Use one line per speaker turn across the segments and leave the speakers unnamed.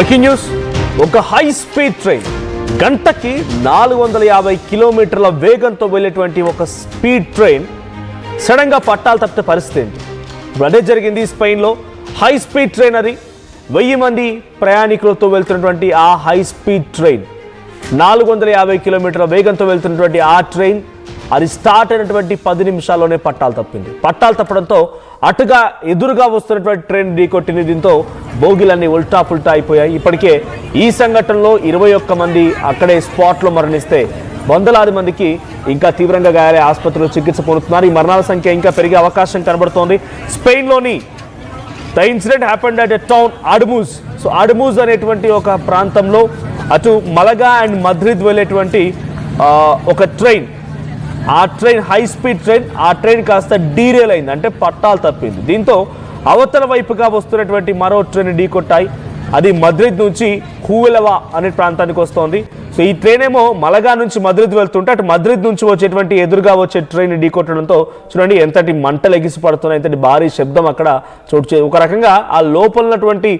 Breaking news. ఒక high speed train గంటకి 450 కిలోమీటర్ల వేగంతో వెళ్ళేటువంటి ఒక స్పీడ్ ట్రైన్ సడన్గా పట్టాలు తప్పితే పరిస్థితి ఏంటి? అదే జరిగింది స్పెయిన్లో. హై స్పీడ్ ట్రైన్ అది 1000 మంది ప్రయాణికులతో వెళ్తున్నటువంటి ఆ హై స్పీడ్ ట్రైన్ 450 కిలోమీటర్ల వేగంతో వెళ్తున్నటువంటి ఆ ట్రైన్ అది స్టార్ట్ అయినటువంటి 10 నిమిషాల్లోనే పట్టాలు తప్పింది. పట్టాలు తప్పడంతో అటుగా ఎదురుగా వస్తున్నటువంటి ట్రైన్ ఢీకొట్టింది. దీంతో బోగిలన్నీ ఉల్టా పుల్టా అయిపోయాయి. ఇప్పటికే ఈ సంఘటనలో 21 మంది అక్కడే స్పాట్లో మరణిస్తే వందలాది మందికి ఇంకా తీవ్రంగా గాయాలై ఆసుపత్రిలో చికిత్స పొందుతున్నారు. ఈ మరణాల సంఖ్య ఇంకా పెరిగే అవకాశం కనబడుతోంది. స్పెయిన్లోని the incident happened at a town Ademuz. So Ademuz అనేటువంటి ఒక ప్రాంతంలో అటు మలగా అండ్ మద్రిద్ వెళ్ళేటువంటి ఒక ట్రైన్, ఆ ట్రైన్ హై స్పీడ్ ట్రైన్, ఆ ట్రైన్ కాస్త డీరేల్ అయింది, అంటే పట్టాలు తప్పింది. దీంతో అవతల వైపుగా వస్తున్నటువంటి మరో ట్రైన్ ఢీకొట్టాయి. అది మద్రిద్ నుంచి హూవెలవా అనే ప్రాంతానికి వస్తోంది. సో ఈ ట్రైన్ ఏమో మలగా నుంచి మద్రిద్ వెళ్తుంటే అటు మద్రిద్ నుంచి వచ్చేటువంటి ఎదురుగా వచ్చే ట్రైన్ ఢీకొట్టడంతో చూడండి ఎంతటి మంటలు ఎగిసి పడుతున్నాయి, ఎంతటి భారీ శబ్దం అక్కడ ఒక రకంగా ఆ లోపల ఉన్నటువంటి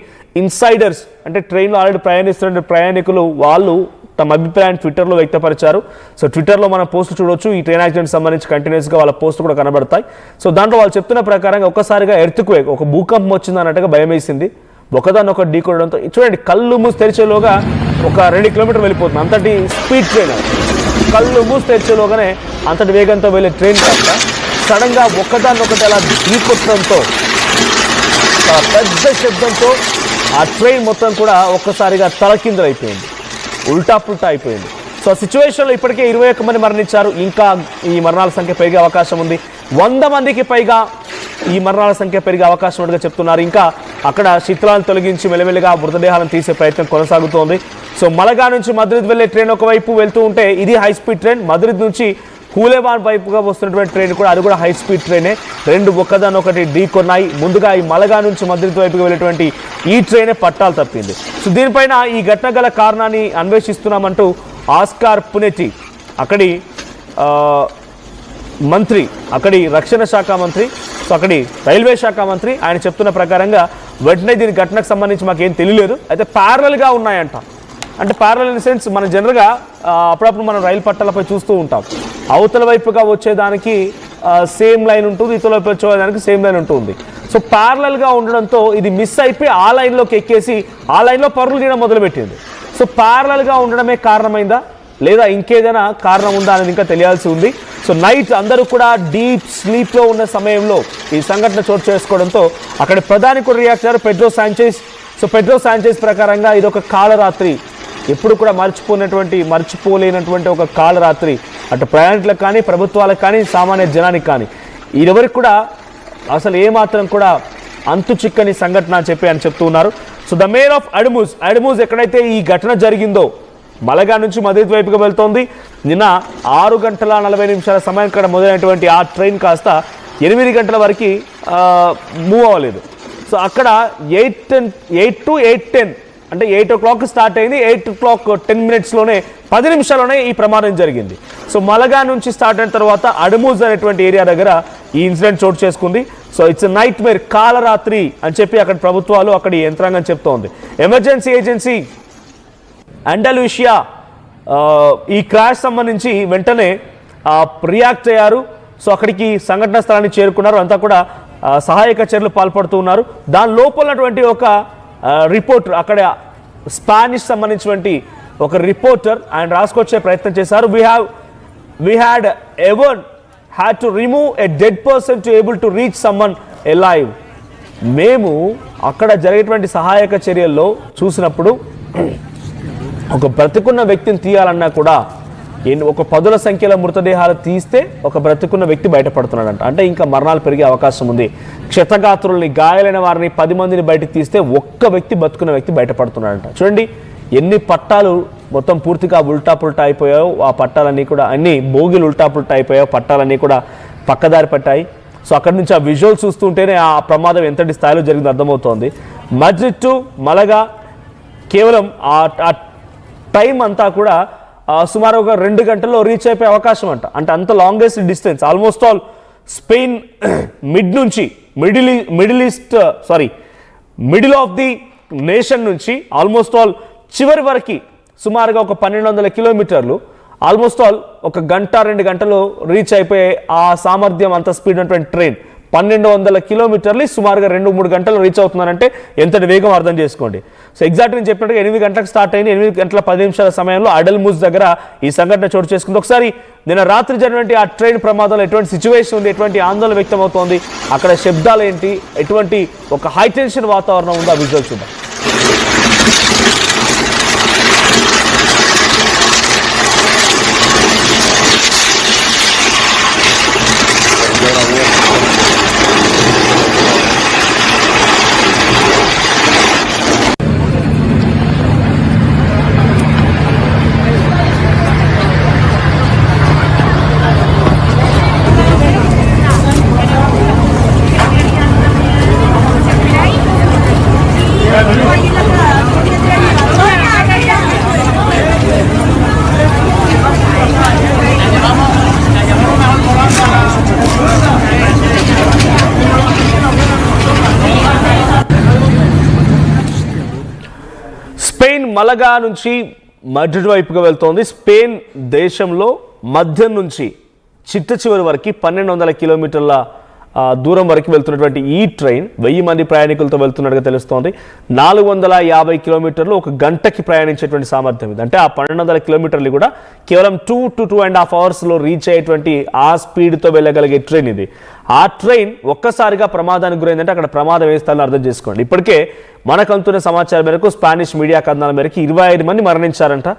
ఇన్సైడర్స్, అంటే ట్రైన్లో ఆల్రెడీ ప్రయాణిస్తున్న ప్రయాణికులు వాళ్ళు తమ అభిప్రాయాన్ని ట్విట్టర్లో వ్యక్తపరిచారు. సో ట్విట్టర్లో మనం పోస్ట్ చూడొచ్చు. ఈ ట్రైన్ యాక్సిడెంట్ సంబంధించి కంటిన్యూస్గా వాళ్ళ పోస్ట్ కూడా కనబడతాయి. సో దాంట్లో వాళ్ళు చెప్తున్న ప్రకారంగా ఒక్కసారిగా ఎర్త్క్వేక్, ఒక భూకంపం వచ్చింది అన్నట్టుగా భయం వేసింది. ఒకదాన్ని ఒక ఢీకొనడంతో చూడండి కళ్ళు మూసి తెరిచేలోగా ఒక 2 కిలోమీటర్లు వెళ్ళిపోతుంది. అంతటి స్పీడ్ ట్రైన్, కళ్ళు మూసి తెరిచేలోగానే అంతటి వేగంతో వెళ్ళే ట్రైన్ కాస్త సడన్గా ఒకదాన్ని ఒకటి అలా ఢీకొట్టడంతో పెద్ద శబ్దంతో ఆ ట్రైన్ మొత్తం కూడా ఒక్కసారిగా తలకిందులైపోయింది, ఉల్టా పుల్టా అయిపోయింది. సో ఆ సిచ్యువేషన్లో ఇప్పటికే 21 మంది మరణించారు. ఇంకా ఈ మరణాల సంఖ్య పెరిగే అవకాశం ఉంది. 100 మందికి పైగా ఈ మరణాల సంఖ్య పెరిగే అవకాశం ఉన్నట్టుగా చెప్తున్నారు. ఇంకా అక్కడ శిథిలాలను తొలగించి మెల్లమెల్లగా మృతదేహాలను తీసే ప్రయత్నం కొనసాగుతోంది. సో మలగా నుంచి మద్రిద్ వెళ్ళే ట్రైన్ ఒకవైపు వెళ్తూ ఉంటే ఇది హై స్పీడ్ ట్రైన్. మద్రిద్ నుంచి హూలేవాన్ వైపుగా వస్తున్నటువంటి ట్రైన్ కూడా అది కూడా హై స్పీడ్ ట్రైనే. రెండు ఒకదానొకటి ఢీకొన్నాయి. ముందుగా ఈ మలగా నుంచి మద్రిద్ వైపుగా వెళ్ళేటువంటి ఈ ట్రైనే పట్టాలు తప్పింది. సో దీనిపైన ఈ ఘటన గల కారణాన్ని అన్వేషిస్తున్నామంటూ ఆస్కార్ పునెటి, అక్కడి మంత్రి, అక్కడి రక్షణ శాఖ మంత్రి, సో అక్కడి రైల్వే శాఖ మంత్రి, ఆయన చెప్తున్న ప్రకారంగా వెంటనే దీని ఘటనకు సంబంధించి మాకేం తెలియలేదు, అయితే ప్యారలల్గా ఉన్నాయంట. అంటే ప్యారలల్ ఇన్ సెన్స్ మన జనరల్గా అప్పుడప్పుడు మనం రైలు పట్టాలపై చూస్తూ ఉంటాం, అవతల వైపుగా వచ్చేదానికి సేమ్ లైన్ ఉంటుంది, ఇతల వైపు వచ్చేదానికి సేమ్ లైన్ ఉంటుంది. సో ప్యారలల్గా ఉండడంతో ఇది మిస్ అయిపోయి ఆ లైన్లోకి ఎక్కేసి ఆ లైన్లో పరుగులు తీయడం మొదలుపెట్టింది. సో ప్యారలల్గా ఉండడమే కారణమైందా లేదా ఇంకేదైనా కారణం ఉందా అనేది ఇంకా తెలియాల్సి ఉంది. సో నైట్ అందరూ కూడా డీప్ స్లీప్లో ఉన్న సమయంలో ఈ సంఘటన చోటు చేసుకోవడంతో అక్కడ ప్రధాని కూడా రియాక్ట్ అయ్యారు, Pedro Sanchez. So Pedro Sanchez ప్రకారంగా ఇది ఒక కాలరాత్రి, ఎప్పుడు కూడా మర్చిపోలేనటువంటి ఒక కాలరాత్రి, అటు ప్రయాణికులకు కానీ ప్రభుత్వాలకు కానీ సామాన్య జనానికి కానీ ఎవరికి కూడా అసలు ఏమాత్రం కూడా అంతు చిక్కని సంఘటన అని చెప్పి ఆయన చెప్తూ ఉన్నారు. సో ద మేయర్ ఆఫ్ అడ్మూజ్ ఎక్కడైతే ఈ ఘటన జరిగిందో మలగా నుంచి మద్రిద్ వైపుగా వెళ్తోంది. నిన్న 6 గంటల 40 నిమిషాల సమయం ఇక్కడ మొదలైనటువంటి ఆ ట్రైన్ కాస్త 8 గంటల వరకు మూవ్ అవ్వలేదు. సో అక్కడ 8 to 8:10 అంటే 8 o'clock స్టార్ట్ అయింది, 8:10 10 నిమిషాల్లోనే ఈ ప్రమాదం జరిగింది. సో మలగా నుంచి స్టార్ట్ అయిన తర్వాత అడ్మూజ్ అనేటువంటి ఏరియా దగ్గర ఈ ఇన్సిడెంట్ చోటు చేసుకుంది. సో ఇట్స్ నైట్ మేర్, కాలరాత్రి అని చెప్పి అక్కడ ప్రభుత్వాలు, అక్కడి యంత్రాంగం చెప్తోంది. ఎమర్జెన్సీ ఏజెన్సీ అండలూషియా ఈ క్రాష్ సంబంధించి వెంటనే రియాక్ట్ అయ్యారు. సో అక్కడికి సంఘటన స్థలాన్ని చేరుకున్నారు, అంతా కూడా సహాయక చర్యలు పాల్పడుతూ ఉన్నారు. దాని లోపలటువంటి ఒక రిపోర్టర్, అక్కడ స్పానిష్ సంబంధించినటువంటి ఒక రిపోర్టర్ ఆయన రాసుకొచ్చే ప్రయత్నం చేశారు. we had ever had to remove a dead person to able to reach someone alive. మేము అక్కడ జరిగేటువంటి సహాయక చర్యల్లో చూసినప్పుడు ఒక బ్రతికున్న వ్యక్తిని తీయాలన్నా కూడా ఒక 10ల సంఖ్యలో మృతదేహాలు తీస్తే ఒక బ్రతికున్న వ్యక్తి బయటపడుతున్నాడంట. అంటే ఇంకా మరణాలు పెరిగే అవకాశం ఉంది. క్షతగాత్రుల్ని, గాయాలైన వారిని 10 మందిని బయటకు తీస్తే ఒక్క వ్యక్తి, బతుకున్న వ్యక్తి బయటపడుతున్నాడంట. చూడండి ఎన్ని పట్టాలు మొత్తం పూర్తిగా ఉల్టా పుల్టా అయిపోయాయో, ఆ పట్టాలన్నీ కూడా అన్ని బోగిలు ఉల్టా పుల్టా అయిపోయాయో, పట్టాలన్నీ కూడా పక్కదారి పట్టాయి. సో అక్కడి నుంచి ఆ విజువల్ చూస్తుంటేనే ఆ ప్రమాదం ఎంతటి స్థాయిలో జరిగిందో అర్థమవుతోంది. మద్రిద్ టు మలగా కేవలం ఆ టైం అంతా కూడా సుమారు ఒక 2 గంటల్లో రీచ్ అయిపోయే అవకాశం అంట. అంటే అంత longest distance, almost all Spain middle of the nation నుంచి ఆల్మోస్ట్ ఆల్ చివరి వరకు సుమారుగా ఒక 1200 కిలోమీటర్లు ఆల్మోస్ట్ ఆల్ 1 గంట 2 గంటలు రీచ్ అయిపోయే ఆ సామర్థ్యం అంత స్పీడ్ ఉన్నటువంటి ట్రైన్ 1200 కిలోమీటర్లు సుమారుగా 2-3 గంటలు రీచ్ అవుతున్నారంటే ఎంతటి వేగం అర్థం చేసుకోండి. సో ఎగ్జాక్ట్ నేను చెప్పినట్టుగా 8 గంటలకు స్టార్ట్ అయింది. 8 గంటల 10 నిమిషాల సమయంలో అడల్మూజ్ దగ్గర ఈ సంఘటన చోటు చేసుకుంది. ఒకసారి నిన్న రాత్రి జరిగినటువంటి ఆ ట్రైన్ ప్రమాదంలో ఎటువంటి సిచ్యువేషన్ ఉంది, ఎటువంటి ఆందోళన వ్యక్తం అవుతోంది, అక్కడ శబ్దాలు ఏంటి, ఎటువంటి ఒక హై టెన్షన్ వాతావరణం ఉందో ఆ విజువల్ చూద్దాం. స్పెయిన్ మలగా నుంచి మడ్రిడ్ వైపుగా వెళ్తోంది. స్పెయిన్ దేశంలో మధ్యం నుంచి చిట్ట చివరి వరకు 1200 కిలోమీటర్ల దూరం వరకు వెళ్తున్నటువంటి ఈ ట్రైన్ 1000 మంది ప్రయాణికులతో వెళ్తున్నట్టుగా తెలుస్తోంది. 450 కిలోమీటర్లు 1 గంటకి ప్రయాణించేటువంటి సామర్థ్యం ఇది. అంటే ఆ 1200 కిలోమీటర్లు కూడా కేవలం 2 to 2.5 అవర్స్లో రీచ్ అయ్యేటువంటి ఆ స్పీడ్తో వెళ్ళగలిగే ట్రైన్ ఇది. ఆ ట్రైన్ ఒక్కసారిగా ప్రమాదానికి గురైందంటే అక్కడ ప్రమాదం వేస్తారని అర్థం చేసుకోండి. ఇప్పటికే మనకు అందుతున్న సమాచారం మేరకు, స్పానిష్ మీడియా కథనాల మేరకు 25 మంది మరణించారంట.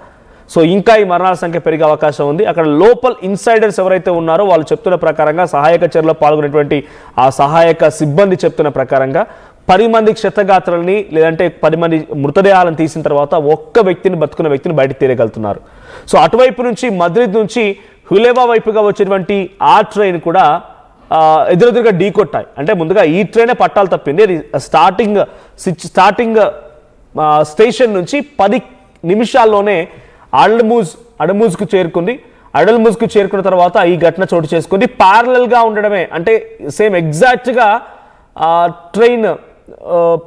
సో ఇంకా ఈ మరణాల సంఖ్య పెరిగే అవకాశం ఉంది. అక్కడ లోకల్ ఇన్సైడర్స్ ఎవరైతే ఉన్నారో వాళ్ళు చెప్తున్న ప్రకారంగా, సహాయక చర్యలో పాల్గొనేటువంటి ఆ సహాయక సిబ్బంది చెప్తున్న ప్రకారంగా 10 మంది క్షతగాత్రులని లేదంటే 10 మంది మృతదేహాలను తీసిన తర్వాత బతుకున్న వ్యక్తిని బయటకు తీయగలుగుతున్నారు. సో అటువైపు నుంచి మద్రిద్ నుంచి హులేవా వైపుగా వచ్చేటువంటి ఆ ట్రైన్ కూడా ఎదురెదురుగా ఢీకొట్టాయి. అంటే ముందుగా ఈ ట్రైనే పట్టాలు తప్పింది. అది స్టార్టింగ్ స్టేషన్ నుంచి 10 నిమిషాల్లోనే అడల్మూజ్కు చేరుకుంది. అడల్మూజ్కు చేరుకున్న తర్వాత ఈ ఘటన చోటు చేసుకుంది. ప్యారలల్గా ఉండడమే, అంటే సేమ్ ఎగ్జాక్ట్గా ట్రైన్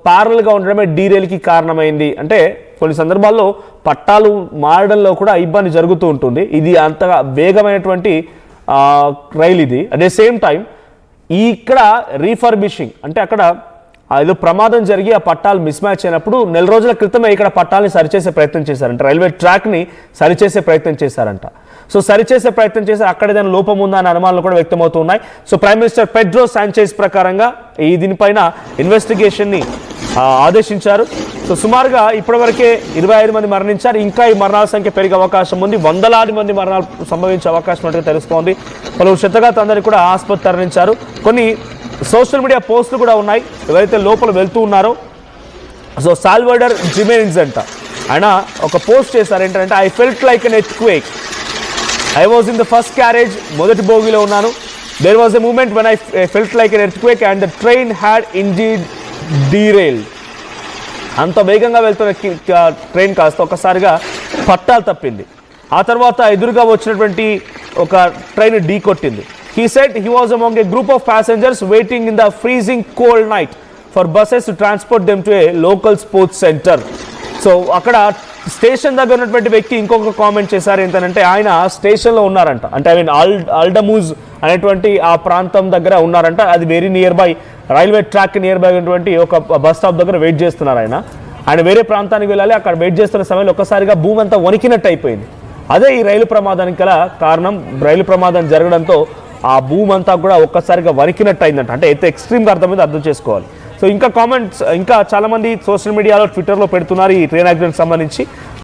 ప్యారలల్గా ఉండడమే డీరేల్కి కారణమైంది. అంటే కొన్ని సందర్భాల్లో పట్టాలు మారడంలో కూడా ఇబ్బంది జరుగుతూ ఉంటుంది. ఇది అంతగా వేగమైనటువంటి రైలు ఇది. అట్ ద సేమ్ టైం ఇక్కడ రీఫర్బిషింగ్, అంటే అక్కడ ఏదో ప్రమాదం జరిగి ఆ పట్టాలు మిస్ మ్యాచ్ అయినప్పుడు నెల రోజుల క్రితమే ఇక్కడ పట్టాలని సరిచేసే ప్రయత్నం చేశారంట. రైల్వే ట్రాక్ని సరిచేసే ప్రయత్నం చేశారంట. సో సరిచేసే ప్రయత్నం చేసి అక్కడ ఏదైనా లోపం ఉందా అనే అనుమానాలు కూడా వ్యక్తమవుతున్నాయి. So prime minister Pedro Sanchez ప్రకారంగా దీనిపైన ఇన్వెస్టిగేషన్ని ఆదేశించారు. సో సుమారుగా ఇప్పటివరకే 25 మంది మరణించారు. ఇంకా ఈ మరణాల సంఖ్య పెరిగే అవకాశం ఉంది. వందలాది మంది మరణాలు సంభవించే అవకాశం ఉన్నట్టుగా తెలుస్తోంది. పలువురు క్షతగాత్రులందరినీ కూడా ఆసుపత్రి తరలించారు. కొన్ని సోషల్ మీడియా పోస్టులు కూడా ఉన్నాయి ఎవరైతే లోపల వెళ్తూ ఉన్నారో. సో సాల్వడర్ జిమెనిజ్ అంట, ఆయన ఒక పోస్ట్ చేశారు ఏంటంటే, I felt like an earthquake, I was in the first carriage, మొదటి బోగిలో ఉన్నాను. There was a moment when I felt like an earthquake and the train had indeed derailed. అంత వేగంగా వెళ్తున్న ట్రైన్ కాస్త ఒకసారిగా పట్టాలు తప్పింది. ఆ తర్వాత ఎదురుగా వచ్చినటువంటి ఒక ట్రైన్ ఢీ కొట్టింది. He said he was among a group of passengers waiting in the freezing cold night for buses to transport them to a local sports center. So అక్కడ స్టేషన్ దగ్గర ఉన్నటువంటి వ్యక్తి ఇంకొక కామెంట్ చేశారు ఏంటంటే, ఆయన స్టేషన్లో ఉన్నారంట. అంటే అల్డమూజ్ అనేటువంటి ఆ ప్రాంతం దగ్గర ఉన్నారంట. అది very near by, railway track near by ఉన్నటువంటి ఒక బస్ స్టాప్ దగ్గర వెయిట్ చేస్తున్నారు. ఆయన వేరే ప్రాంతానికి వెళ్ళాలి. అక్కడ వెయిట్ చేస్తున్న సమయంలో ఒక్కసారిగా భూమి అంతా వణికినట్టు అయిపోయింది. అదే ఈ రైలు ప్రమాదానికి గల కారణం. రైలు ప్రమాదం జరగడంతో ఆ భూమి అంతా కూడా ఒక్కసారిగా వణికినట్టు అయిందంట. అంటే అయితే ఎక్స్ట్రీమ్గా అర్థం చేసుకోవాలి. సో ఇంకా కామెంట్స్ ఇంకా చాలామంది సోషల్ మీడియాలో, ట్విట్టర్లో పెడుతున్నారు ఈ ట్రైన్ యాక్సిడెంట్ సంబంధించి.